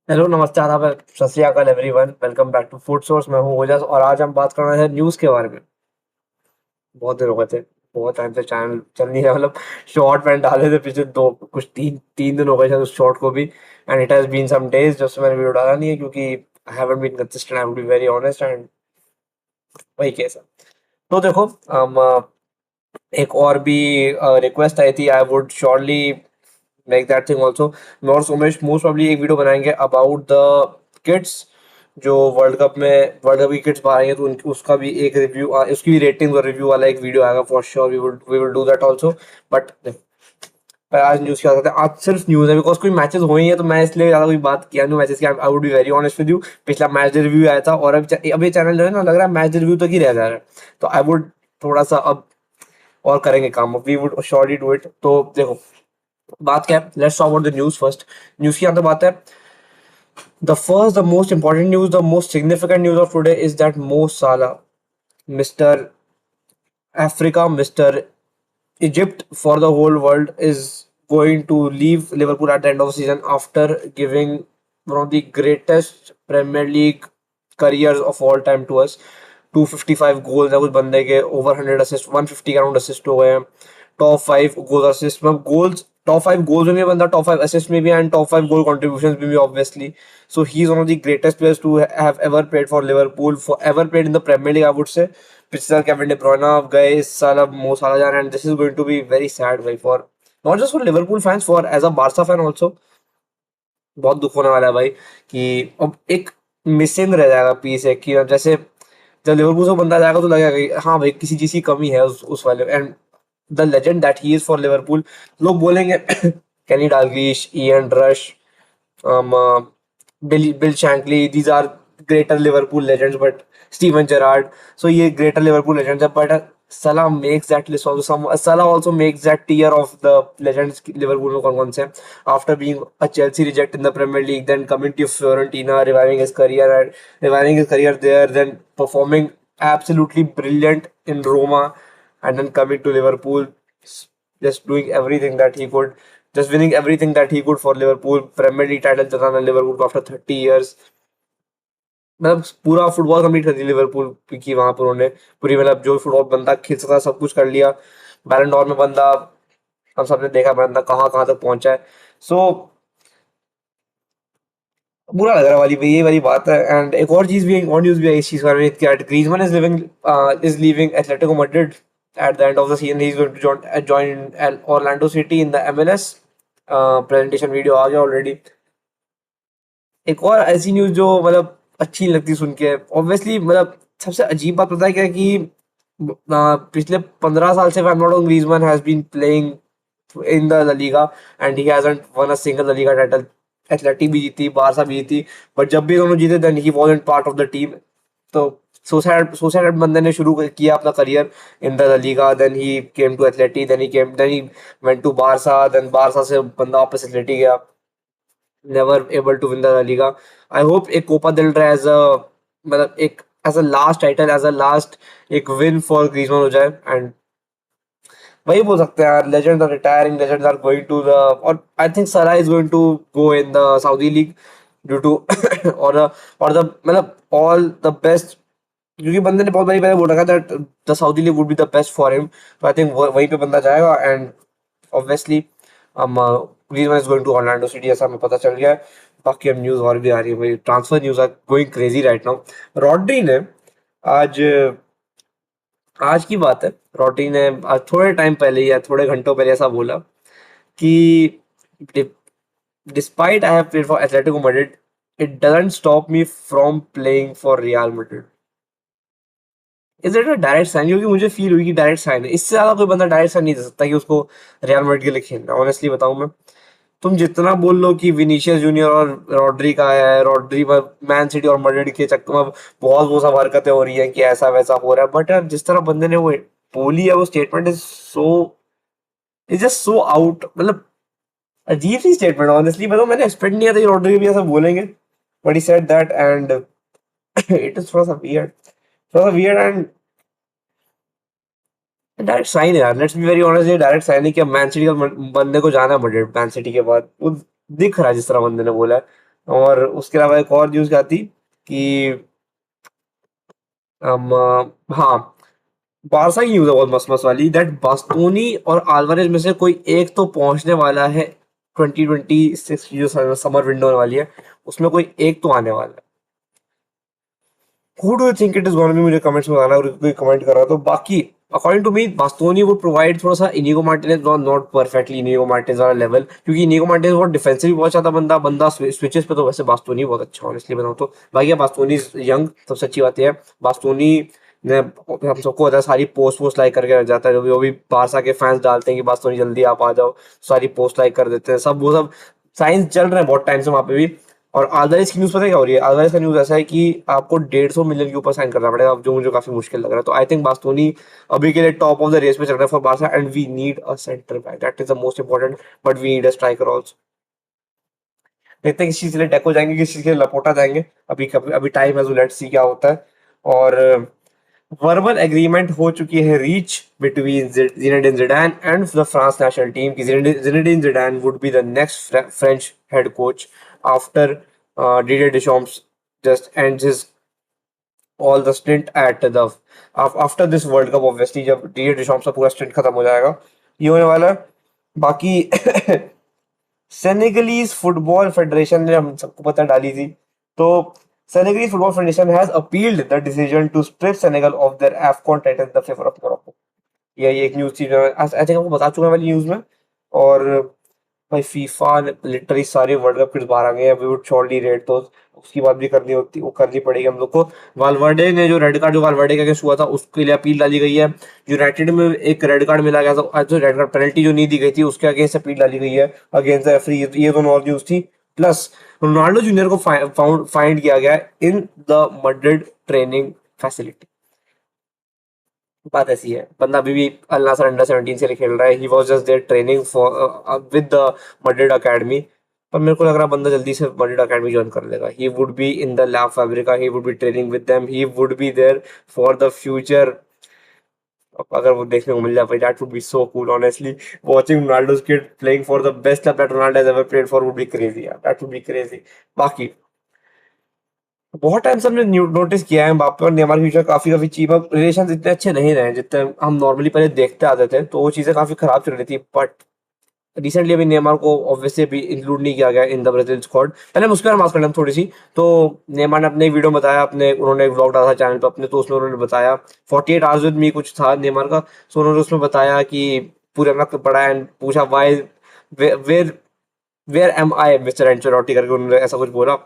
Hello, नमस्ते, आदाब, सत श्री अकाल everyone. Welcome back to food source. मैं हूँ ओजस और आज हम बात कर रहे हैं न्यूज़ के बारे में। बहुत दिन हो गए थे, बहुत टाइम से चैनल चल नहीं रहा, मतलब शॉर्ट मैंने डाले थे पिछले दो कुछ तीन तीन दिन हो गए शायद उस शॉर्ट को भी। And it has been some days जब से मैंने वीडियो डाला नहीं है, क्योंकि I haven't been consistent, I will be very honest. And वही केस है। तो देखो, हम एक और भी रिक्वेस्ट आई थी। I would surely make that thing also. मैं और सोमेश मोस्ट प्रॉब्ली एक वीडियो बनाएंगे अबाउट द किड्स जो वर्ल्ड कप की किड्स बाहर आई हैं, तो उसका भी एक रिव्यू, उसकी भी रेटिंग और रिव्यू वाला एक वीडियो आएगा for sure. We will do that also. But पर आज न्यूज़ क्या करते हैं, आज सिर्फ न्यूज़ है बिकॉज कोई मैचेस हो ही है, तो मैं इसलिए ज़्यादा कोई बात किया नहीं मैचेस की। I would be very honest with you. पिछला मैच रिव्यू आया था और अब ये चैनल जो है ना, लग रहा है मैच रिव्यू तक ही रह जा रहा है। तो आई वुड थोड़ा सा अब और करेंगे काम, we would surely do it. तो देखो, बात क्या है, let's talk about the news first. News की यहाँ तो बात है, the most important news, the most significant news of today is that Mo Salah, Mr. Africa, Mr. Egypt for the whole world, is going to leave Liverpool at the end of the season after giving one of the greatest Premier League careers of all time to us. 255 goals है उस बंदे के, over 100 assist, 150 around assist हो गए हैं। Top 5 goal assist में goals, top 5 goals में भी बंदा टॉप 5 असिस्ट में भी, एंड टॉप 5 गोल कंट्रीब्यूशंस में भी obviously. So he is one of the greatest players to have ever played for Liverpool, for ever played in the Premier League, I would say. पिछले साल Kevin day Bruyne गए, इस साल अब मो साला जा रहे हैं, and this is going to be very sad भाई, for not just for Liverpool fans, for as a Barca fan also. बहुत दुख होने वाला है भाई कि अब एक मिसिंग रह जाएगा पीस है, कि अब जैसे जब लिवरपूल से बंदा जाएगा तो लगेगा कि हाँ भाई, किसी चीज की कमी है उस वाले। And the legend that he is for Liverpool, लोग बोलेंगे Kenny Dalglish, Ian Rush, Bill Shankly, these are greater Liverpool legends, but Steven Gerrard, so ये greater Liverpool legends है, but Salah makes that list also. Salah also makes that tier of the legends Liverpool में कौन कौन से हैं, after being a Chelsea reject in the Premier League, then coming to Fiorentina, reviving his career there, then performing absolutely brilliant in Roma, and then coming to Liverpool, just doing everything that he could, just winning everything that he could for Liverpool, Premier League title जिताना Liverpool को after 30 years। मतलब पूरा football complete कर दिया Liverpool की वहां पर उन्होंने, पूरी मतलब जो फुटबॉल बंदा खेल सकता सब कुछ कर लिया। बैलन डॉर में बंदा, हम सबने देखा बंदा कहाँ कहाँ तक पहुंचा है। सो बुरा लग रहा वाली ये वाली बात है। एंड एक और चीज भी, एक और न्यूज भी आई इस चीज के बारे में, कि Griezmann is leaving Atletico Madrid at the end of the season. He is going to join Orlando City in the MLS. Presentation video आ गया ऑलरेडी। एक और ऐसी न्यूज जो मतलब अच्छी नहीं लगती सुन के ऑब्वियसली, मतलब सबसे अजीब बात पता है क्या है, कि पिछले 15 साल से Griezmann has been playing in the La Liga, and he hasn't won a single La Liga title. Athletic भी जीती, बारसा भी जीती, बट जब भी दोनों जीते then he wasn't part of the team. तो सोसाइड बंदे ने शुरू किया अपना career in the La Liga, then he came to Athletic, then he went to Barca, then Barca से बंदा वापस एथलेटिक गया, never able to win the La Liga. I hope एक Copa del Rey as a, मतलब एक as a last title, as a last एक win for Griezmann हो जाए। एंड वही बोल सकते हैं यार, legends are retiring, legends are going to the, और I think Salah is going to go in the Saudi league due to और और द मतलब ऑल द बेस्ट, क्योंकि बंदे ने बहुत बड़ी पहले बोल रखा था that the Saudi league would be the best for him. तो आई थिंक वहीं पे बंदा जाएगा। एंड ऑब्वियसली हम Griezmann is going to Orlando City, ऐसा हमें पता चल गया है। बाकी अब न्यूज़ और भी आ रही है भाई, transfer news are going crazy right now. Rodri ने आज आज की बात है, रॉड्री ने आज थोड़े टाइम पहले या थोड़े घंटों पहले ऐसा बोला कि despite I have played for Atletico Madrid, it doesn't stop me from playing for Real Madrid. Is it a direct sign? क्योंकि मुझे फील हुई कि डायरेक्ट साइन है, इससे ज्यादा कोई बंदा डायरेक्ट साइन नहीं दे सकता कि उसको रियल मैड्रिड के लिए खेलना। ऑनेस्टली बताऊं मैं, तुम जितना बोल लो कि विनीशियस जूनियर और रॉड्री का आया है, रॉड्री मैन सिटी और मैड्रिड के चक्कर में बहुत वो सब हरकतें हो रही है कि ऐसा वैसा हो रहा है, बट यार जिस तरह बंदे ने वो बोली है, वो statement is just so out, मतलब अजीब सी स्टेटमेंट। ऑनेस्टली बताओ, मैंने एक्सपेक्ट नहीं किया था कि रॉड्री भी ऐसा बोलेंगे, but he said that. And it is थोड़ा सा वियर्ड एंड डायरेक्ट साइन है यार। लेट्स बी वेरी ऑनेस्ट, ये डायरेक्ट साइन है कि अब मैन सिटी का बंदे को जाना है मैड्रिड मैन सिटी के बाद। वो दिख रहा है जिस तरह बंदे ने बोला है। और उसके अलावा एक और न्यूज़ क्या थी कि हाँ, बारसा की न्यूज़ है बहुत मस्त-मस्त वाली दैट बास्तोनी और अल्वारेज में से कोई एक तो पहुँचने वाला है 2026 की जो स समर विंडो होने वाली है, उसमें कोई एक तो आने वाला है। Who do you think it is gonna be? मुझे कमेंट्स में बताना, अगर कोई कमेंट कर रहा है तो। बाकी according to me Bastoni would provide थोड़ा सा Inigo Martinez, not perfectly Inigo Martinez वाला लेवल, क्योंकि इनिगो मार्टिनेज बहुत डिफेंसिव भी बहुत ज्यादा बंदा बंदा स्विचेस पे तो वैसे बास्तोनी बहुत अच्छा, ऑनेस्टली बताऊं तो। बाकी बास्तोनी यंग, सबसे अच्छी बात यह है बास्तोनी ने, हम सबको पता है, सारी पोस्ट पोस्ट लाइक करके रख जाता है, जो भी बारसा के फैंस डालते हैं कि बास्तोनी जल्दी आप आ जाओ, सारी पोस्ट लाइक कर देते हैं सब, वो सब साइंस चल रहे हैं बहुत टाइम से वहां पे भी। और अदरवाइज की न्यूज़ पता है क्या हो रही है? अदरवाइज का न्यूज़ ऐसा है कि आपको 150 मिलियन के ऊपर साइन करना पड़ेगा, अब जो मुझे काफी मुश्किल लग रहा है। तो आई थिंक बास्तोनी अभी के लिए टॉप ऑफ द रेस में चल रहा है for Barca, and we need a centre back, that is the most important, but we need a striker also. देखते हैं किस चीज के लिए डेको जाएंगे, किस चीज के लिए लपोटा जाएंगे। अभी अभी टाइम है, लेट्स सी क्या होता है। और वर्बल एग्रीमेंट हो चुकी है reach between Zinedine Zidane and the France national team की Zinedine Zidane would be the next French head coach after Didier Deschamps just ends his all the stint at the after this world cup, obviously जब Didier डिशॉम्स का पूरा stint खत्म हो जाएगा, ये होने वाला है। बाकी सेनेगलीज फुटबॉल फेडरेशन ने, हम सबको पता, डाली थी। तो Senegalese football federation has appealed the decision to strip Senegal of their AFCON title the favour of Morocco. ये एक न्यूज़ थी जो आई थिंक आपको बता चुका है वाली न्यूज़ में। और भाई फीफा ने लिटरली सारे वर्ल्ड कप किस बार आ गए हैं, वी वुड श्योरली रेट दोस। उसकी बात भी करनी होती, वो करनी पड़ेगी हम लोग को। वालवर्डे ने जो रेड कार्ड, जो वालवर्डे का अगेंस्ट हुआ था, उसके लिए अपील डाली गई है। यूनाइटेड में एक रेड कार्ड मिला गया था, जो रेड कार्ड पेनल्टी जो नहीं दी गई थी, उसके अगेंस्ट अपील डाली गई है अगेंस्ट द रेफरी। ये दोनों और न्यूज़ थी। प्लस रोनाल्डो जूनियर को फाइंड किया गया in the Madrid training facility. बात ऐसी है, बंदा अभी भी अल नासर अंडर 17 से खेल रहा है। He was just their training for with the Madrid academy. पर मेरे को लग रहा है बंदा जल्दी से मड्रिड अकेडमी ज्वाइन कर लेगा। He would be in the La Fabrica, he would be training with them, he would be there for the future. अगर वो देखने को मिल जाए भाई, that would be so cool honestly. Watching Ronaldo's kid playing for the best club that Ronaldo has ever played for would be crazy यार, that would be crazy. बाकी बहुत टाइम से हमने नोटिस किया है मबाप्पे और नेमार के बीच में काफी काफी चीप, अब रिलेशन इतने अच्छे नहीं रहे जितने हम नॉर्मली पहले देखते आते थे, तो वो चीजें काफी खराब चल रही थी। बट रिसेंटली अभी नेमार को ऑब्वियसली अभी इंक्लूड नहीं किया गया इन द ब्राजील स्क्वाड। पहले हम उसके बारे में बात कर लें थोड़ी सी। तो नेमार ने अपने वीडियो में बताया, अपने उन्होंने एक व्लॉग डाला था चैनल पे अपने, तो उसमें उन्होंने बताया 48 आवर्स विद मी कुछ था नेमार का। सो उन्होंने उसमें बताया कि पूरे वक्त पढ़ा एंड पूछा why where where am I mister Ancelotti करके उन्होंने ऐसा कुछ बोला।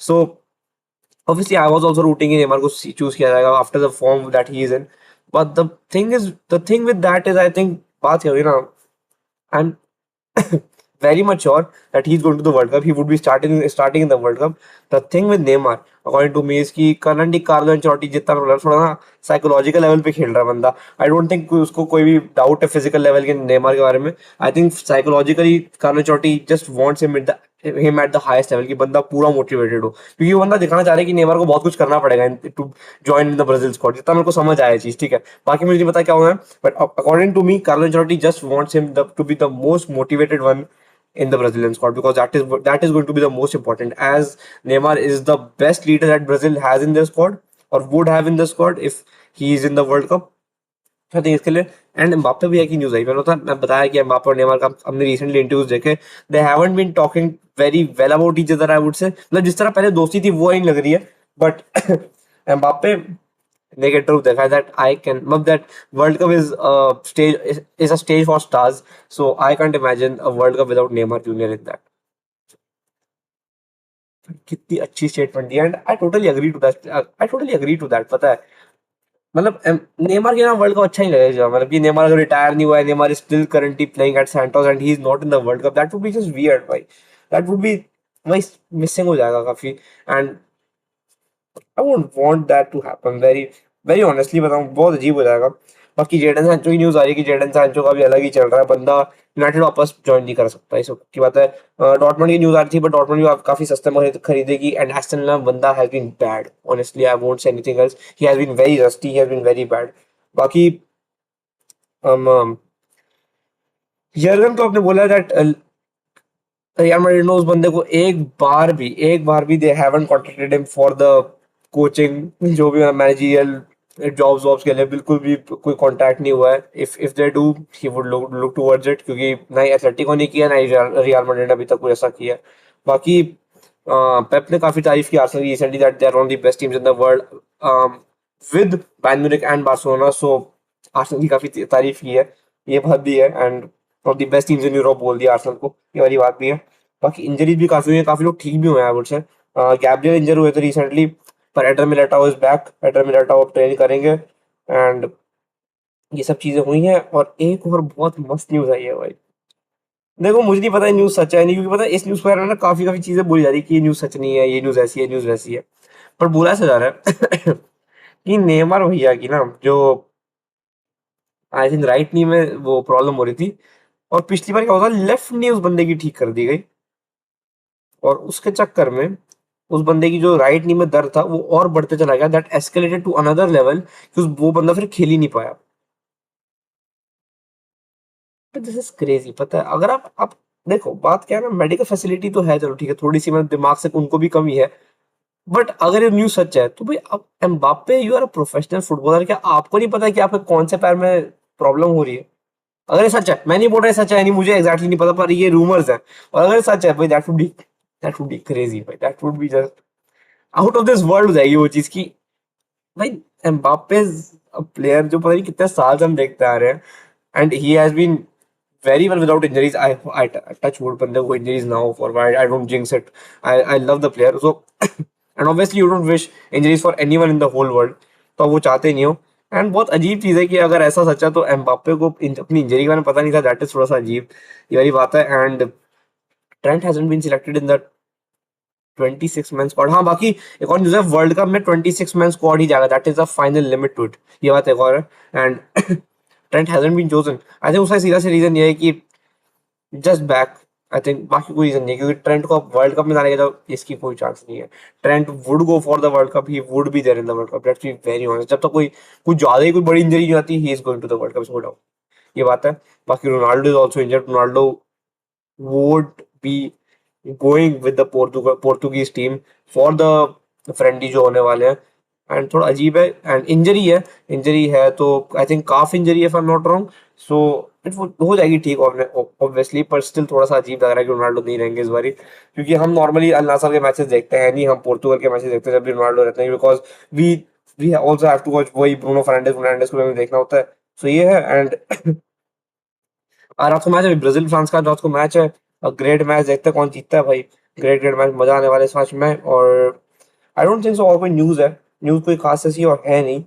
सो obviously I was also rooting in Neymar को choose किया जाएगा after the form that he is in, but the thing with that is I think बात ये हुई ना, I'm very much sure that he's going to the World Cup. He would be starting in the World Cup. The thing with Neymar, according to me, is कि currently Carlo Ancelotti जितना role थोड़ा ना psychological level पे खेल रहा है बंदा। I don't think उसको कोई भी डाउट है फिजिकल लेवल के नेमार के बारे में। I think psychologically Carlo Ancelotti just wants him at the highest level, कि बंदा पूरा मोटिवेटेड हो, क्योंकि वो बंदा दिखाना चाह रहा है कि नेमार को बहुत कुछ करना पड़ेगा to join in the Brazil squad, जितना मेरे को समझ आया चीज, ठीक है। बाकी मुझे नहीं पता क्या होना है, but according to me Carlo Ancelotti just wants him to be the most motivated one in the Brazilian squad, because that is going to be the most important, as Neymar is the best leader that Brazil has in their squad or would have in the squad if he is in the World Cup। I think इसके लिए and Mbappe भी एक ही news आई, मैं बताया कि Mbappe और Neymar का हमने रिसेंटली इंटरव्यूज देखे, they haven't been talking very well about each other, I would say, मतलब जिस तरह पहले दोस्ती थी वो नहीं लग रही है। But Mbappe they get to देखा that I can, मतलब that World Cup is a stage, is a stage for stars, so I can't imagine a World Cup without Neymar Junior in that। कितनी अच्छी statement दी, and I totally agree to that, I totally agree to that. पता है मतलब Neymar के नाम world cup अच्छा ही लगेगा, मतलब कि नेमार अगर रिटायर नहीं हुआ है, Neymar is still currently playing at Santos and he is not in the World Cup, that would be just weird भाई। दैट वुड बी भाई मिसिंग हो जाएगा काफी, and I won't want that to happen, very very honestly बताऊं बहुत अजीब हो जाएगा। बाकी जेडन सैंचो की न्यूज आ रही है कि जेडन सैंचो का भी अलग ही चल रहा है, बंदा यूनाइटेड वापस ज्वाइन नहीं कर सकता, इस वक्त की बात है। डॉर्टमंड की न्यूज आ रही थी, बट डॉर्टमंड भी काफी सस्ते में खरीदेगी, एंड एस्टन विला बंदा has been bad, honestly I won't say anything else, he has been very rusty, he has been very bad. बाकी यर्गन क्लॉप ने बोला दैट रियल मैड्रिड ने उस बंदे को एक बार भी they haven't contacted him for the coaching, जो भी मैनेजरियल जॉब्स वॉब्स के लिए बिल्कुल भी कोई कांटेक्ट नहीं हुआ है। If they do he would look towards it, क्योंकि ना ही एथलेटिको ने किया, ना ही रियल मैड्रिड ने अभी तक कोई ऐसा किया है। बाकी पेप ने काफी तारीफ की आर्सेनल की recently, that they are one of the best teams in the world with Bayern Munich and Barcelona. So Arsenal की काफी तारीफ की है, ये बात भी है। And of the best teams in Europe बोल दिया आर्सेनल को, ये वाली बात भी है। बाकी इंजरीज भी काफी हुई है, काफी लोग ठीक भी हुए हैं आई वुड से। गैब्रियल इंजर हुए थे रिसेंटली, पर adder Militão is back, adder Militão अब ट्रेन करेंगे। एंड ये सब चीजें हुई हैं। और एक और बहुत मस्त न्यूज आई है भाई। देखो मुझे नहीं पता ये न्यूज सच है नहीं, क्योंकि पता है इस न्यूज पर ना काफी काफी चीजें बोली जा रही है कि ये न्यूज सच नहीं है, ये न्यूज ऐसी है, न्यूज वैसी है। पर बोला ऐसा जा रहा है कि नेमार भैया की ना जो आई थिंक राइट नी में वो प्रॉब्लम हो रही थी, और पिछली बार क्या होता लेफ्ट नी उस बंदे की ठीक कर दी गई, और उसके चक्कर में उस बंदे की जो राइट नी में दर्द था वो और बढ़ते चला गया, that escalated to another level कि वो बंदा फिर खेल ही नहीं पाया। This is crazy. पता है अगर आप देखो बात क्या है ना, मेडिकल फैसिलिटी तो है, चलो ठीक है, थोड़ी सी मतलब दिमाग से उनको भी कमी है। बट अगर ये न्यूज़ सच है तो भाई अब Mbappe, you are a professional footballer, क्या आपको नहीं पता कि आपके कौन से पैर में प्रॉब्लम हो रही है? अगर ये सच है, मैं नहीं बोल रहा ये सच है नहीं, मुझे एग्जैक्टली नहीं पता, पर ये रूमर्स है। और अगर ये सच है भाई, दैट वुड बी क्रेजी भाई, that would be just out of this world हो जाएगी वो चीज की। भाई एम्बाप्पे प्लेयर जो पता नहीं कितने साल से हम देखते आ रहे हैं, and he has been very well without injuries. I touch wood बंदे को injuries now for why I don't jinx it. I love the player. So and obviously you don't wish injuries for anyone in the whole world. तो वो चाहते ही नहीं हो। And बहुत अजीब चीज है कि अगर ऐसा सच्चा तो एम्बाप्पे को अपनी इंजरी के बारे में पता नहीं था, दैट इज थोड़ा सा अजीब, ये वाली बात है। And Trent hasn't been selected in the 26 man squad. हाँ बाकी एक और न्यूज़ है, वर्ल्ड कप में 26 मैन स्क्वाड ही जाएगा, that is the final limit to it, ये बात एक और है। And Trent hasn't been chosen, I think उसका सीधा सा रीजन ये है कि जस्ट बैक, आई थिंक बाकी कोई रीजन नहीं है, क्योंकि ट्रेंट को अब वर्ल्ड कप में लाने का तो इसकी कोई चांस नहीं है। Trent would go for the World Cup, he would be there in the World Cup, let's be very honest. जब तक कोई कुछ ज्यादा ही कोई बड़ी इंजरी नहीं आती, he is going to the World Cup, no doubt, ये बात है। बाकी Ronaldo is also injured, Ronaldo would be going with the Portuguese team for the friendly जो होने वाले हैं। एंड थोड़ा अजीब है, एंड इंजरी है तो आई थिंक काफ इंजरी है if I am not wrong. So it हो जाएगी ठीक ऑब्वियसली, पर स्टिल थोड़ा सा अजीब लग रहा है कि रोनाल्डो नहीं रहेंगे इस बारी, क्योंकि हम नॉर्मली अल नासर के मैचेस देखते हैं नहीं, हम पोर्तुगल के मैचेस देखते हैं जब भी रोनाल्डो रहते हैं, because we we also have to watch वही ब्रूनो फर्नांडिस को भी हमें देखना होता है। सो ये है। एंड रात को मैच है ब्राजील फ्रांस का, रात को मैच है। ग्रेट मैच, देखते हैं कौन जीतता है भाई। ग्रेट ग्रेट मैच, मजा आने वाला है इस मैच में। और आई डोंट थिंक सो और कोई न्यूज है, न्यूज कोई खास ऐसी और है नहीं।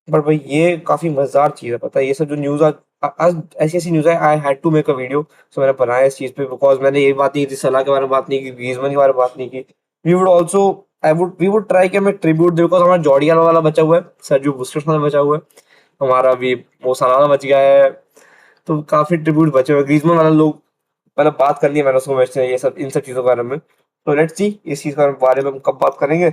पर भाई ये काफी मजेदार चीज है, पता है ये सब जो न्यूज आज आज ऐसी ऐसी न्यूज है, I had to make a video. So मैंने बनाया इस चीज पे, बिकॉज मैंने ये बात नहीं की थी, सलाह के बारे में बात नहीं की, ग्रीजमैन के बारे में बात नहीं की। We would also we would try कि हमें ट्रिब्यूट दे, बिकॉज हमारा जॉर्डियल वाला बचा हुआ है, सर्जियो बुस्केट्स वाला बचा हुआ है, हमारा भी मो सालाना बच गया है। तो काफी ट्रिब्यूट बचे हुए ग्रीजमैन वाला लोग, मतलब बात करनी है मैंने उसको मैच से, ये सब इन सब चीजों के बारे में। तो लेट्स सी इस चीज के बारे में हम कब बात करेंगे।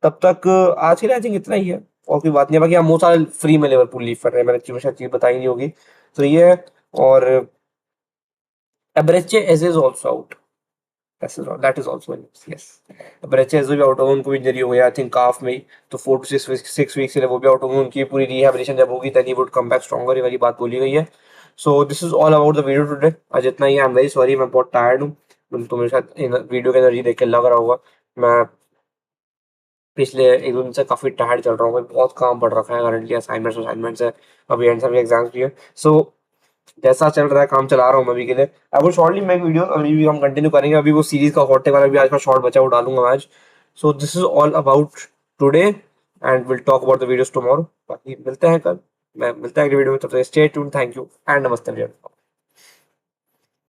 तब तक आज के लिए आई थिंक इतना ही है, और कोई बात नहीं है। बाकी हम बहुत सारे फ्री में लिवरपूल लीव कर रहे हैं, मैंने शायद चीज बताई नहीं होगी। तो ये है। और एब्रेचे एज is also out, that is also yes. एब्रेचे एज भी आउट होगा, उनको इंजरी हो गया आई थिंक काफ में ही, तो 4 to 6 वीक्स के लिए वो भी आउट होंगे। उनकी पूरी रिहैबिलिटेशन जब होगी then he would come back stronger, ये वाली बात बोली गई है। So this is all about the video today, आज इतना ही। आई एम वेरी सॉरी, मैं बहुत टायर्ड हूँ, तो मेरे साथ वीडियो के एनर्जी देख के लग रहा होगा मैं पिछले एक दो दिन से काफी टायर्ड चल रहा हूँ, बहुत काम पड़ रखा है करंटली, असाइनमेंट्स है, अभी एंड सभी एग्जाम्स भी है। सो जैसा चल रहा है काम चला रहा हूँ मैं अभी के लिए। I will shortly make video, अभी भी हम कंटिन्यू करेंगे, अभी वो सीरीज का हॉट टेक वाला भी आज का शॉर्ट बचा वो डालूंगा आज। सो this is all about today, and will talk about the videos tomorrow. बाकी मिलते हैं कल, मैं मिलता है अगली वीडियो में, तब तक stay tuned, thank you and नमस्ते।